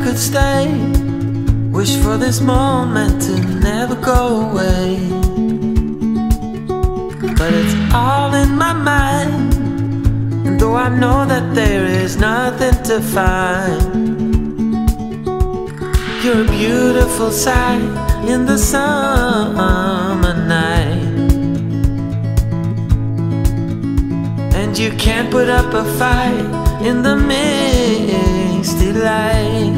could stay, wish for this moment to never go away. But it's all in my mind, and though I know that there is nothing to find, you're a beautiful sight in the summer night, and you can't put up a fight in the misty light.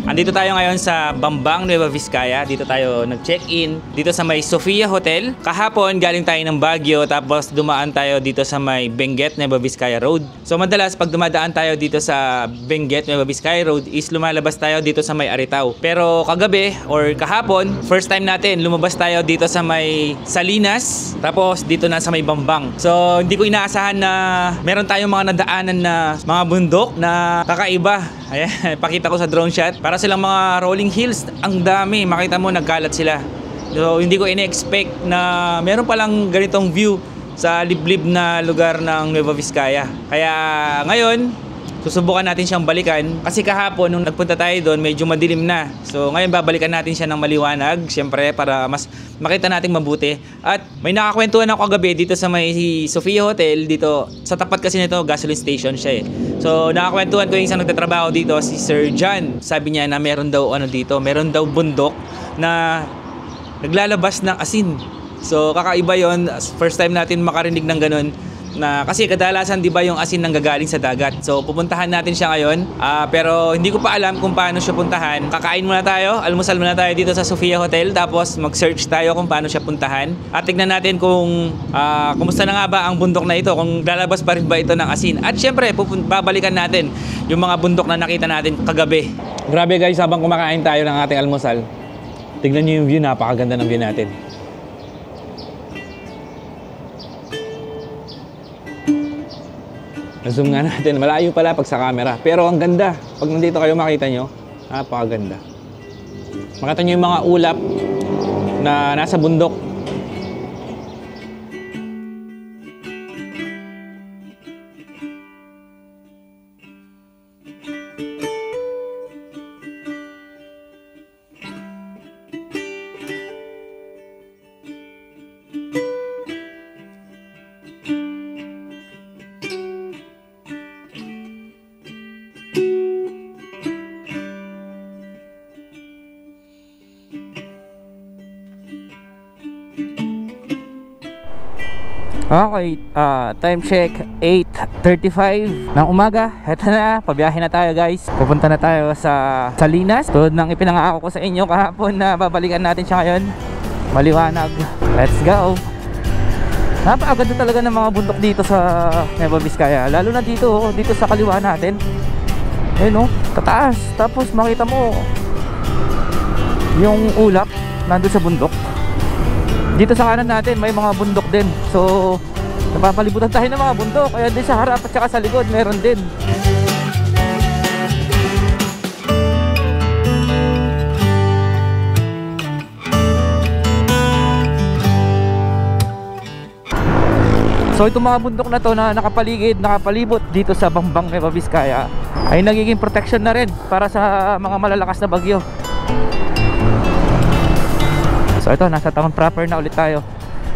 Andito tayo ngayon sa Bambang, Nueva Vizcaya. Dito tayo nag-check-in dito sa may Sofia Hotel. Kahapon galing tayo ng Baguio, tapos dumaan tayo dito sa may Benguet, Nueva Vizcaya Road. So madalas pag dumadaan tayo dito sa Benguet, Nueva Vizcaya Road is lumalabas tayo dito sa may Aritao. Pero kagabi or kahapon, first time natin lumabas tayo dito sa may Salinas, tapos dito na sa may Bambang. So hindi ko inaasahan na meron tayong mga nadaanan na mga bundok na kakaiba. Ayan, pakita ko sa drone shot. Para silang mga rolling hills, ang dami. Makita mo, nagkalat sila. So, hindi ko ina-expect na meron palang ganitong view sa liblib na lugar ng Nueva Vizcaya. Kaya ngayon, susubukan natin siyang balikan. Kasi kahapon, nung nagpunta tayo doon, medyo madilim na. So, ngayon babalikan natin siya ng maliwanag. Siyempre, para mas makita natin mabuti. At may nakakwentuhan ako kagabi dito sa may Sofia Hotel. Dito, sa tapat kasi nito, gasoline station siya eh. So nakakwentuhan ko yung isang nagtatrabaho dito, si Sir John. Sabi niya na meron daw dito, meron daw bundok na naglalabas ng asin. So kakaiba yon, first time natin makarinig ng ganun. Na kasi kadalasan 'di ba yung asin nanggagaling sa dagat. So pupuntahan natin siya ngayon. Pero hindi ko pa alam kung paano siya puntahan. Kakain muna tayo, almusal muna tayo dito sa Sofia Hotel, tapos mag-search tayo kung paano siya puntahan. At tignan natin kung kumusta na nga ba ang bundok na ito, kung lalabas pa rin ba ito ng asin. At syempre babalikan natin yung mga bundok na nakita natin kagabi. Grabe guys, habang kumakain tayo ng ating almusal, tignan niyo yung view, napakaganda ng view natin. Zoom nga natin, malayo pala pag sa camera, pero ang ganda. Pag nandito kayo makita nyo, napakaganda. Makita nyo yung mga ulap na nasa bundok. Okay, time check 8:35 ng umaga. Heto na, pabiyahe na tayo guys. Pupunta na tayo sa Salinas. Tulad ng ipinangako ko sa inyo kahapon na babalikan natin siya ngayon. Maliwanag. Let's go. Napakaganda talaga ng mga bundok dito sa Nueva Vizcaya. Lalo na dito sa kaliwa natin. Ayun tataas. Tapos makita mo yung ulap nandun sa bundok. Dito sa kanan natin may mga bundok din. So napapalibutan tayo ng mga bundok. Kaya din sa harap at saka sa likod meron din. So itong mga bundok na to na nakapalibot dito sa Bambang, Nueva Vizcaya ay nagiging protection na rin para sa mga malalakas na bagyo. So ito, nasa town proper na ulit tayo.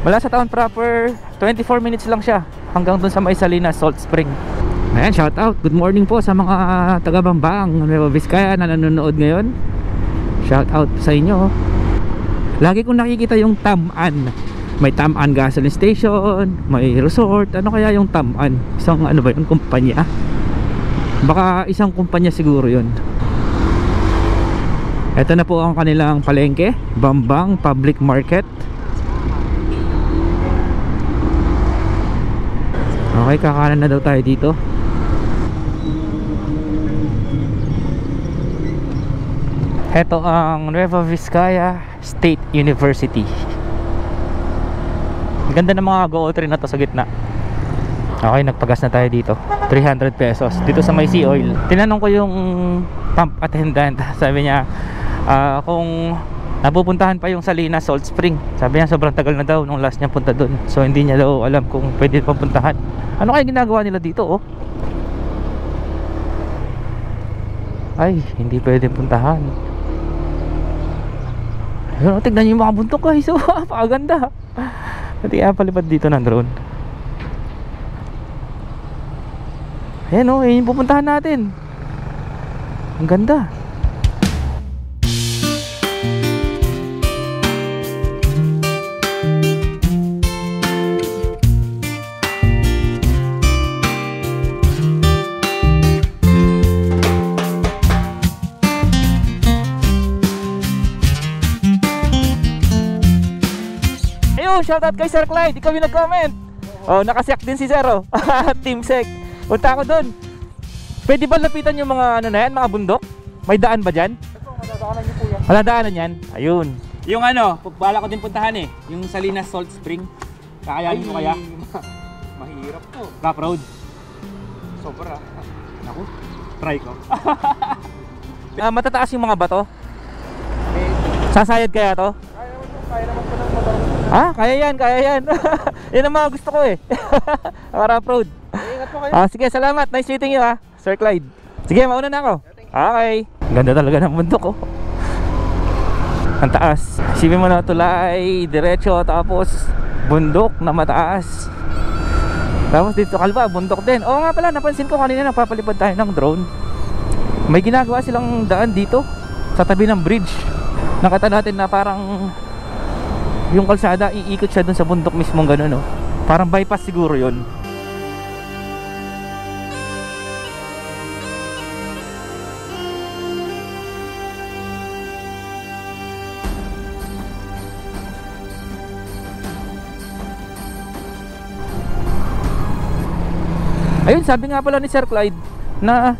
Mula sa town proper, 24 minutes lang siya hanggang dun sa may Salinas Salt Spring. Ayan, shout out, good morning po sa mga taga Bambang, Nueva Vizcaya na nanonood ngayon. Shout out sa inyo. Lagi kong nakikita yung Taman. May Taman gasoline station, may resort. Ano kaya yung Taman? Isang ano ba yun, kumpanya? Baka isang kumpanya siguro yun. Ito na po ang kanilang palengke, Bambang Public Market. Okay, kakanan na daw tayo dito. Ito ang Nueva Vizcaya State University. Ganda ng mga go train na to sa gitna. Okay, nagpagas na tayo dito. 300 pesos dito sa may Sea Oil. Tinanong ko yung pump attendant, sabi niya kung napupuntahan pa yung Salinas Salt Spring. Sabi niya sobrang tagal na daw nung last niya punta doon. So hindi niya daw alam kung pwede pa puntahan. Ano kaya ginagawa nila dito ay hindi pwede puntahan. Ayun, tignan nyo yung mga bundok guys. So, napakaganda. Pati palipad dito ng drone. Ayan o, yun yung pupuntahan natin. Ang ganda. Shoutout kay Sir Clyde, ikaw yung nag-comment. Oh, nakasyak din si Sir, oh. Team Sek. Punta ako doon. Pwede ba lapitan yung mga ano na yan, mga bundok? May daan ba dyan? Madadaanan niyo po yan. Wala daanan yan? Ayun. Yung ano, bala ko din puntahan eh. Yung Salinas Salt Spring. Kakayanin mo kaya? Mahirap to. Rough road. Sobra. Naku, try ko. Matataas yung mga bato? Sasayad kaya to? Kaya naman po ng motor. Ah, kaya yan, kaya yan. Yan ang mga gusto ko eh. Rough road. Ingat po kayo. Sige, salamat. Nice meeting you Sir Clyde. Sige, mauna na ako. Okay. Ganda talaga ng bundok oh. Ang taas. Isipin mo na tulay, diretso, tapos bundok na mataas. Tapos dito kalba, bundok din. Oo nga pala, napansin ko kanina napapalipad tayo ng drone. May ginagawa silang daan dito sa tabi ng bridge. Nakita natin na parang yung kalsada iikot siya dun sa bundok mismong gano'n, no? Parang bypass siguro yun. Ayun, sabi nga pala ni Sir Clyde na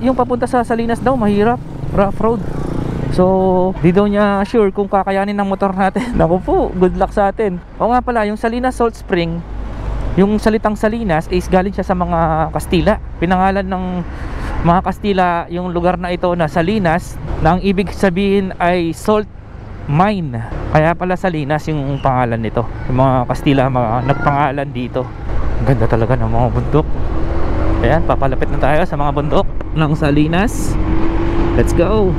yung papunta sa Salinas daw mahirap, rough road. So, di daw niya sure kung kakayanin ng motor natin. Naku po, good luck sa atin. O nga pala, yung Salinas Salt Spring, yung salitang Salinas is galing siya sa mga Kastila. Pinangalan ng mga Kastila yung lugar na ito na Salinas, na ang ibig sabihin ay salt mine. Kaya pala Salinas yung pangalan nito. Yung mga Kastila, mga nagpangalan dito. Ang ganda talaga ng mga bundok. Ayan, papalapit na tayo sa mga bundok ng Salinas. Let's go!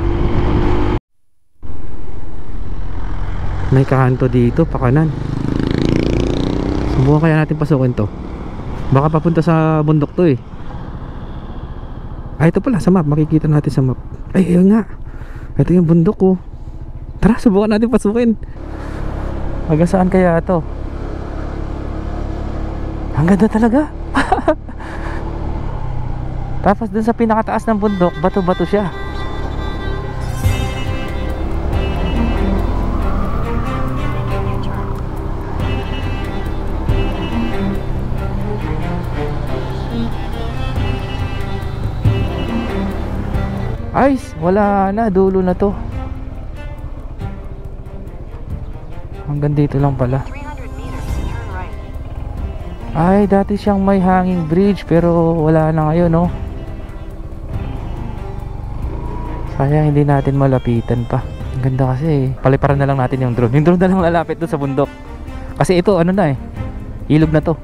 May kanto dito, pakanan. Subukan kaya natin pasukin to. Baka papunta sa bundok to eh. Ito pala sa map, makikita natin sa map. Ay, ayun nga. Ito yung bundok oh. Tara, subukan natin pasukin. Hanggang saan kaya to? Ang ganda talaga. Tapos dun sa pinakataas ng bundok, bato-bato siya. Ay, wala na, dulo na to. Hanggang dito lang pala. Ay, dati siyang may hanging bridge pero wala na ngayon, no? Sayang hindi natin malapitan pa. Ang ganda kasi, paliparan na lang natin yung drone. Yung drone na lang lalapit doon sa bundok. Kasi ito, ano na eh, ilog na to.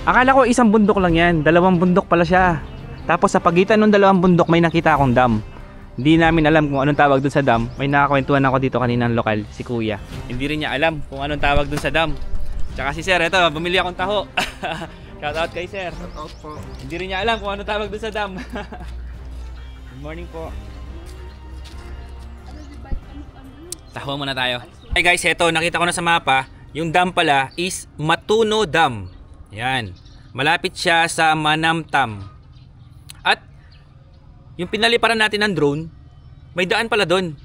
Akala ko isang bundok lang yan, dalawang bundok pala siya. Tapos sa pagitan ng dalawang bundok may nakita akong dam. Hindi namin alam kung anong tawag dun sa dam. May nakakwentuhan ako dito kanina ng lokal, si Kuya. Hindi rin niya alam kung anong tawag dun sa dam. Tsaka si Sir, eto, bumili akong taho. Shout out kay Sir. Shout out po. Hindi rin niya alam kung anong tawag dun sa dam. Good morning po. Taho muna tayo. Hey guys, eto, nakita ko na sa mapa. Yung dam pala is Matuno Dam. Yan. Malapit siya sa Manamtam. At yung pinaliparan natin ng drone, may daan pala doon.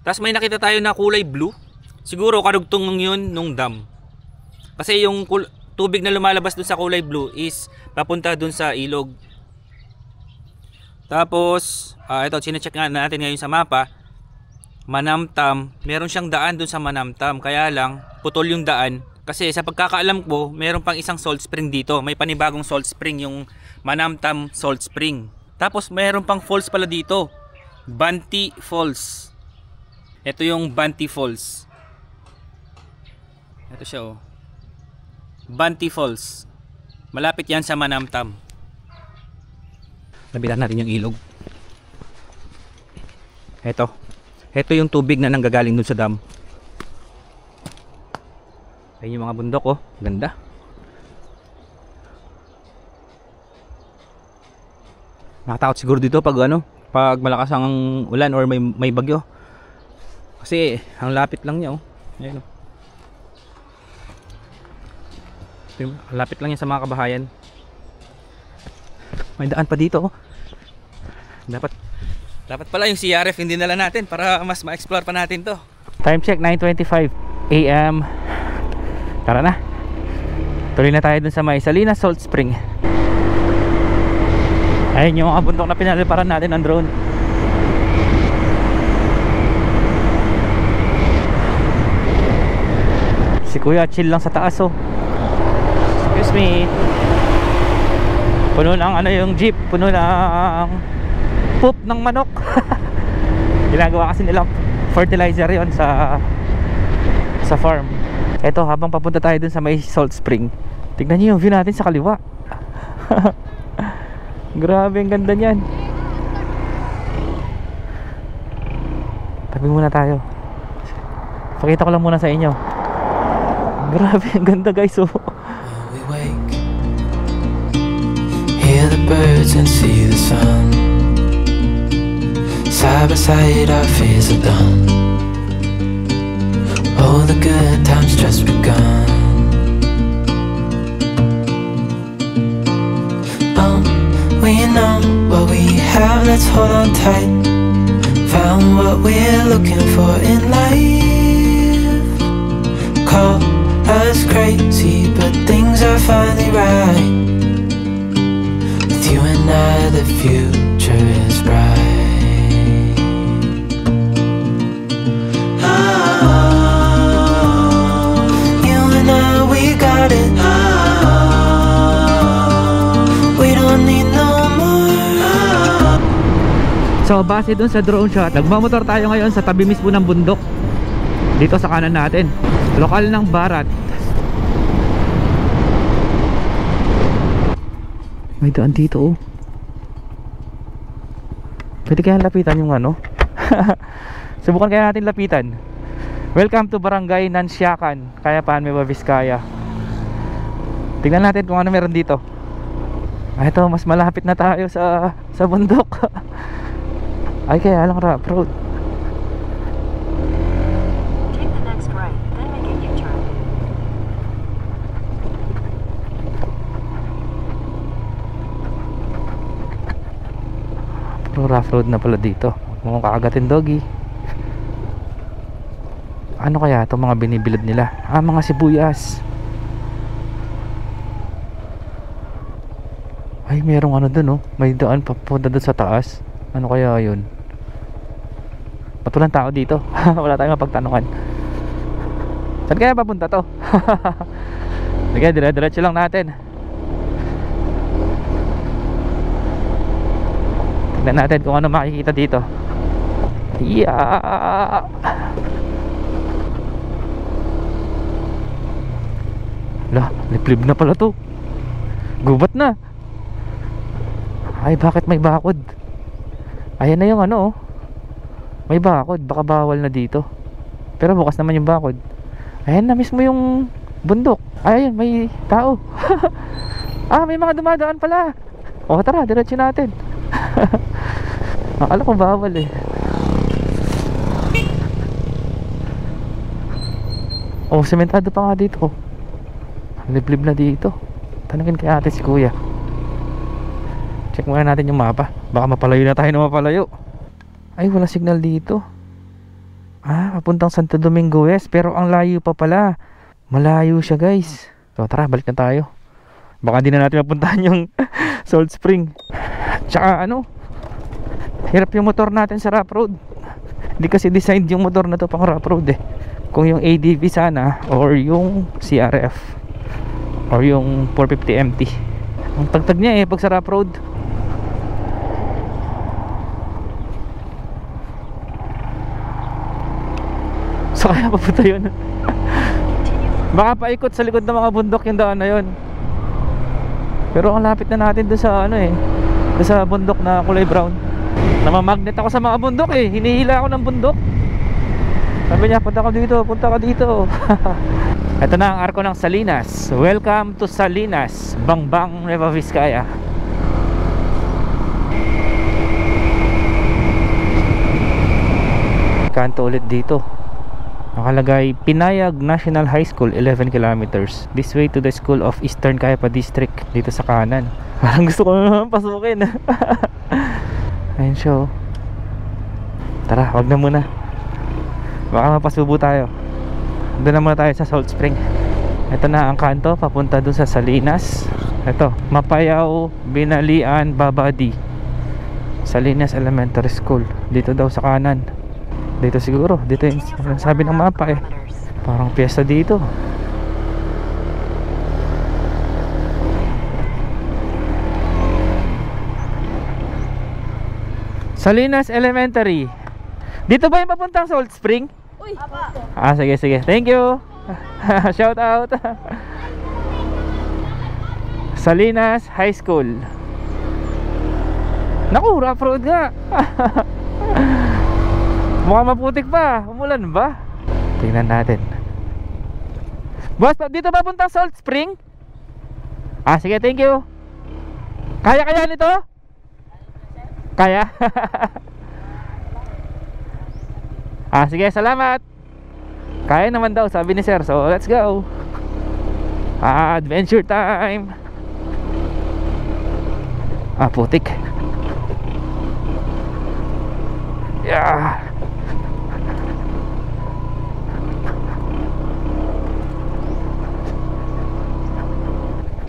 Tapos may nakita tayo na kulay blue. Siguro karugtong yun nung dam. Kasi yung tubig na lumalabas doon sa kulay blue is papunta doon sa ilog. Tapos, ito, sinecheck nga natin ngayon sa mapa. Manamtam, meron siyang daan dun sa Manamtam. Kaya lang, putol yung daan. Kasi sa pagkakaalam ko, meron pang isang salt spring dito. May panibagong salt spring, yung Manamtam Salt Spring. Tapos meron pang falls pala dito, Banti Falls. Ito yung Banti Falls. Ito siya oh, Banti Falls. Malapit yan sa Manamtam. Lapitan natin yung ilog. Ito yung tubig na nanggagaling dun sa dam. Ayun yung mga bundok oh, ganda. Nakatakot siguro dito pag pag malakas ang ulan or may bagyo. Kasi ang lapit lang niya oh. Ayun oh. Lapit lang yan sa mga kabahayan. May daan pa dito oh. Dapat pala yung CRF hindi nala natin para mas ma-explore pa natin to. Time check 9:25 AM. Tara na. Tuloy na tayo dun sa may Salinas Salt Spring. Ayun yung mga bundok na pinaliparan natin ng drone. Si kuya chill lang sa taas oh. Excuse me. Puno ng yung jeep, puno ng poop ng manok. Ginagawa kasi nilang fertilizer yon sa farm. Eto, habang papunta tayo dun sa may Salt Spring, tignan nyo yung view natin sa kaliwa. Grabe, ang ganda niyan. Tabi muna tayo. Pakita ko lang muna sa inyo. Grabe, ang ganda guys oh. We wake, hear the birds and see the sun. Side by side our fears are done. Oh, the good times just begun. We know what we have, let's hold on tight. Found what we're looking for in life. Call us crazy, but things are finally right. With you and I, the future is bright. Oh, you and I, we got it. We don't need no. So base dun sa drone shot, nagmamotor tayo ngayon sa tabi mismo ng bundok. Dito sa kanan natin, lokal ng Barat. May daan dito oh. Pwede kaya lapitan yung subukan kaya natin lapitan. Welcome to Barangay Nansyakan, Kayapan, Nueva Vizcaya. Tingnan natin kung ano meron dito. Ito, mas malapit na tayo sa bundok. Ay, kaya lang rough road. Take the next right, then make a U-turn. Pero rough road na pala dito. Mukhang kakagatin doggy. Ano kaya itong mga binibilad nila? Mga sibuyas. Ay, merong dun oh. May daan papunta dun sa taas. Ano kaya yun? Patulang tao dito. Wala tayong mapagtanungan. Saan kaya papunta to? Sige, dire-diretso lang natin. Tignan natin kung ano makikita dito. Yeah! Lah, liplib na pala to. Gubat na. Ay, bakit may bakod? Ayan na yung oh. May bakod, baka bawal na dito. Pero bukas naman yung bakod. Ayan na mismo yung bundok. Ayun, may tao. May mga dumadaan pala. O tara, diretso natin. Akala ko bawal eh. Sementado pa nga dito. Liblib na dito. Tanungin kay ate si kuya. Check muna natin yung mapa. Baka mapalayo na tayo na mapalayo. Ay, wala signal dito. Papuntang Santo Domingo West. Pero ang layo pa pala. Malayo siya guys. So tara, balik na tayo. Baka di na natin mapuntahan yung Salt Spring. Tsaka Hirap yung motor natin sa rough road. Hindi kasi designed yung motor na to pang rough road eh. Kung yung ADV sana or yung CRF or yung 450 MT, ang tagtag niya eh pag sa rough road. So kaya papunta yun. Baka paikot sa likod ng mga bundok yung daan na yun. Pero ang lapit na natin doon sa ano eh, doon sa bundok na kulay brown. Namamagnet ako sa mga bundok eh. Hinihila ako ng bundok. Sabi niya, punta ka dito, punta ka dito. Ito na ang arko ng Salinas. Welcome to Salinas, Bangbang, Nueva Vizcaya. Kanto ulit dito. Nakalagay Pinayag National High School, 11 kilometers. This way to the School of Eastern Cayapa District. Dito sa kanan. Parang gusto ko naman pasukin. Ayun siya oh. Tara, wag na muna. Baka mapasubo tayo. Doon na muna tayo sa Salt Spring. Ito na ang kanto papunta doon sa Salinas. Ito, Mapayao, Binalian, Babadi, Salinas Elementary School. Dito daw sa kanan. Dito siguro. Dito yung sabi ng mapa eh. Parang piyesta dito. Salinas Elementary. Dito ba yung papuntang Salt Spring? Uy, Ah, sige, sige. Thank you. Shout out. Salinas High School. Naku, rough road nga. Mukhang maputik pa. Umulan ba? Tingnan natin. Boss, dito ba puntang Salt Spring? Ah, sige, thank you. Kaya nito? Kaya? Ah, sige, salamat. Kaya naman daw, sabi ni sir. So, let's go. Ah, adventure time. Ah, putik. Yeah.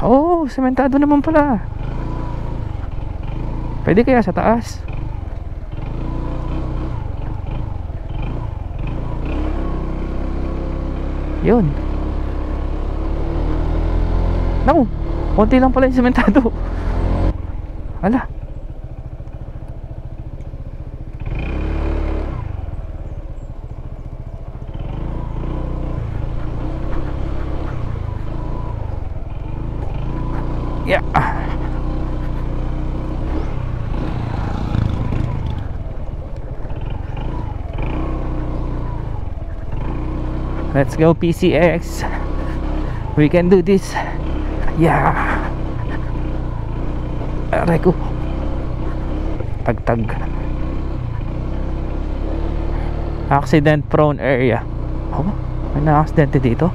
Oh, sementado naman pala. Pwede kaya sa taas? Yun. Naku, konti lang pala yung sementado. Ala. Yeah. Let's go PCX. We can do this. Yeah. Aray ko. Tagtag. Accident prone area. Oh, may na-accidente dito.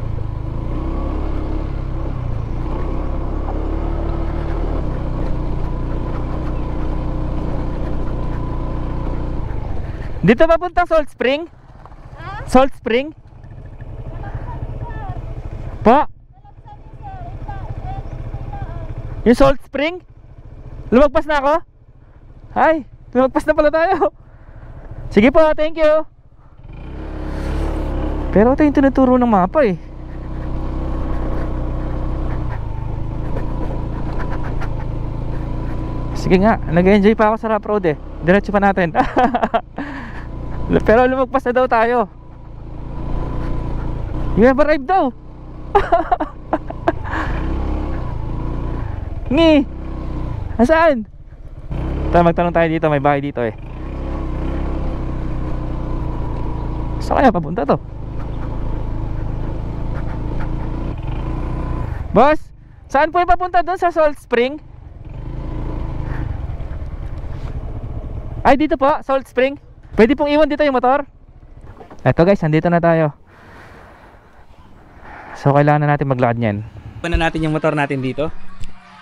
Dito ba punta Salt Spring? Salt Spring? Pa? Yung Salt Spring? Lumagpas na ako? Ay, lumagpas na pala tayo. Sige po, thank you. Pero ito yung tinuturo ng mapa eh. Sige nga, nag-enjoy pa ako sa rough road eh. Diretso pa natin. Pero lumagpas na daw tayo. You have arrived daw. Ngi. Nasaan? Magtanong tayo dito, may bahay dito eh. Saan kaya papunta to? Boss, saan po yung papunta doon sa Salt Spring? Ay, dito po, Salt Spring. Pwede pong iwan dito yung motor. Eto guys, nandito na tayo. So kailangan na natin maglakad niyan. Iwan na natin yung motor natin dito.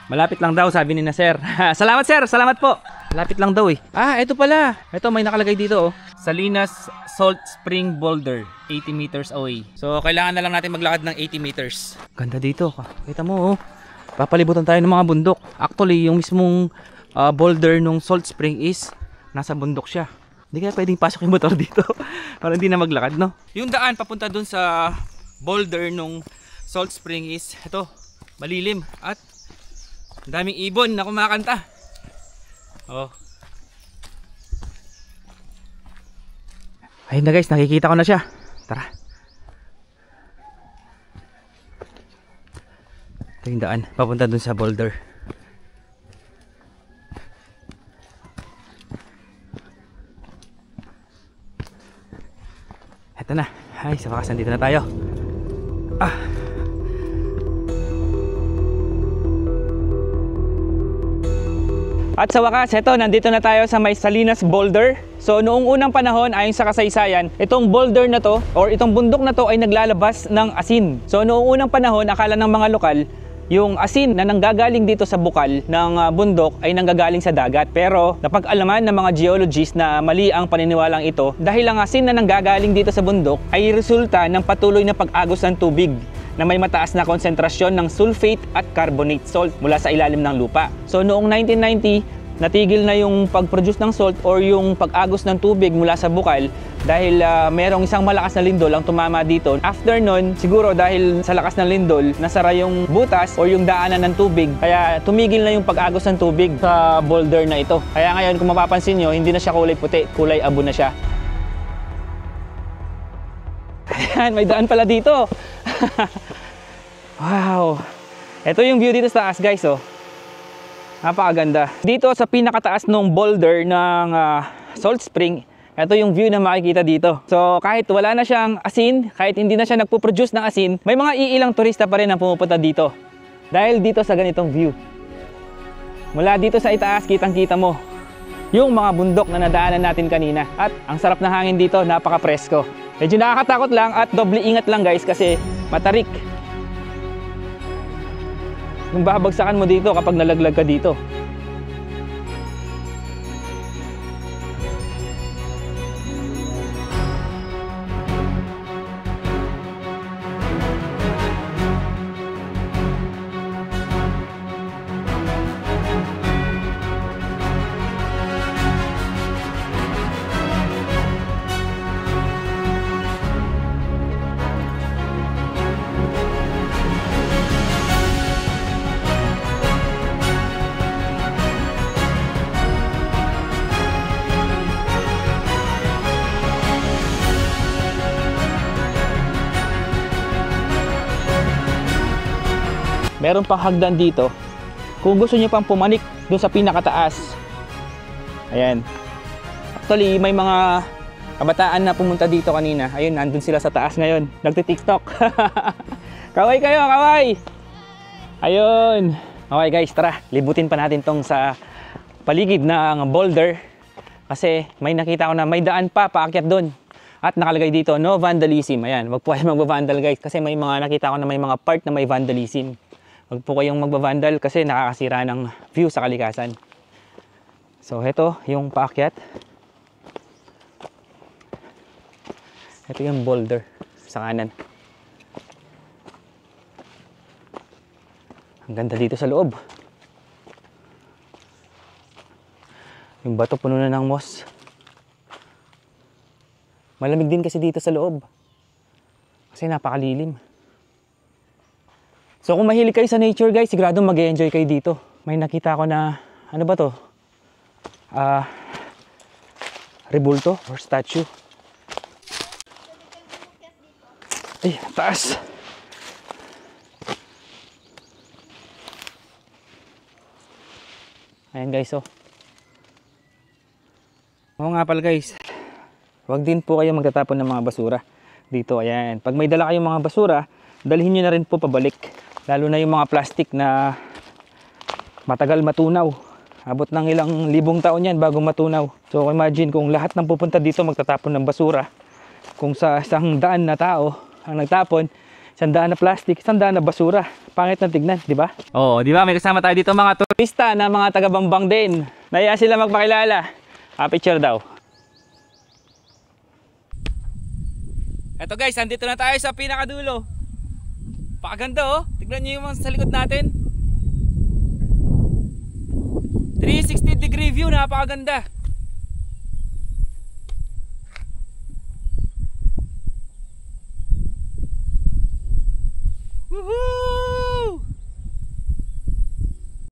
Malapit lang daw, sabi ni na sir. Salamat sir, salamat po. Malapit lang daw eh. Ah, eto pala. Eto may nakalagay dito oh. Salinas Salt Spring Boulder, 80 meters away. So kailangan na lang natin maglakad ng 80 meters. Ganda dito. Kita mo oh. Papalibutan tayo ng mga bundok. Actually, yung mismong boulder nung Salt Spring is nasa bundok siya. Hindi kaya pwedeng pasok yung motor dito para hindi na maglakad, no? Yung daan papunta dun sa boulder nung Salt Spring is ito, malilim at daming ibon na kumakanta. Oh. Ayun na guys, nakikita ko na siya. Tara. Ito yung daan papunta dun sa boulder. Ito na. Ay, sa wakas nandito na tayo. At sa wakas, eto, nandito na tayo sa may Salinas Boulder. So noong unang panahon, ayon sa kasaysayan, itong boulder na to or itong bundok na to ay naglalabas ng asin. So noong unang panahon, akala ng mga lokal, yung asin na nanggagaling dito sa bukal ng bundok ay nanggagaling sa dagat. Pero napag-alaman ng mga geologists na mali ang paniniwalang ito dahil ang asin na nanggagaling dito sa bundok ay resulta ng patuloy na pag-agos ng tubig na may mataas na konsentrasyon ng sulfate at carbonate salt mula sa ilalim ng lupa. So noong 1990, natigil na yung pag-produce ng salt or yung pag-agos ng tubig mula sa bukal dahil merong isang malakas na lindol ang tumama dito. After nun, siguro dahil sa lakas ng lindol, nasara yung butas or yung daanan ng tubig. Kaya tumigil na yung pag-agos ng tubig sa boulder na ito. Kaya ngayon kung mapapansin nyo, hindi na siya kulay puti, kulay abo na siya. Ayan, may daan pala dito. Wow. Ito yung view dito sa taas guys, oh. Napakaganda. Dito sa pinakataas ng boulder ng Salt Spring, ito yung view na makikita dito. So kahit wala na siyang asin, kahit hindi na siya nagpo-produce ng asin, may mga iilang turista pa rin ang pumupunta dito. Dahil dito sa ganitong view. Mula dito sa itaas, kitang-kita mo yung mga bundok na nadaanan natin kanina. At ang sarap na hangin dito, napaka-presko. Medyo nakakatakot lang at doble ingat lang guys kasi matarik yung babagsakan mo dito kapag nalaglag ka dito. Meron pang hagdan dito. Kung gusto niyo pang pumanik doon sa pinakataas. Ayan. Actually, may mga kabataan na pumunta dito kanina. Ayun, nandun sila sa taas ngayon. Nagti-TikTok. Kaway kayo, kaway! Ayun. Okay guys, tara. Libutin pa natin tong sa paligid ng boulder. Kasi may nakita ko na may daan pa paakyat doon. At nakalagay dito, no vandalism. Ayan, wag po kayo magba-vandal guys. Kasi may mga nakita ko na may mga part na may vandalism. Huwag po kayong magbabandal kasi nakakasira ng view sa kalikasan. So, ito yung paakyat. Ito yung boulder sa kanan. Ang ganda dito sa loob. Yung bato puno na ng moss. Malamig din kasi dito sa loob. Kasi napakalilim. So kung mahilig kayo sa nature guys, sigurado mag-enjoy kayo dito. May nakita ko na, ano ba to? Rebulto or statue. Ay, taas! Ayan guys, oh. Oo nga pala guys, huwag din po kayo magtatapon ng mga basura dito. Ayan, pag may dala kayong mga basura, dalhin nyo na rin po pabalik. Lalo na yung mga plastic na matagal matunaw. Abot ng ilang libong taon yan bago matunaw. So imagine kung lahat ng pupunta dito magtatapon ng basura. Kung sa 100 na tao ang nagtapon, 100 na plastic, 100 na basura. Pangit na tignan, di ba? Oo, di ba? May kasama tayo dito mga turista na mga taga-Bambang din. Nahiya sila magpakilala. Picture daw. Eto guys, andito na tayo sa pinakadulo. Pakaganda oh. Tignan nyo yung mga sa likod natin. 360 degree view, napakaganda.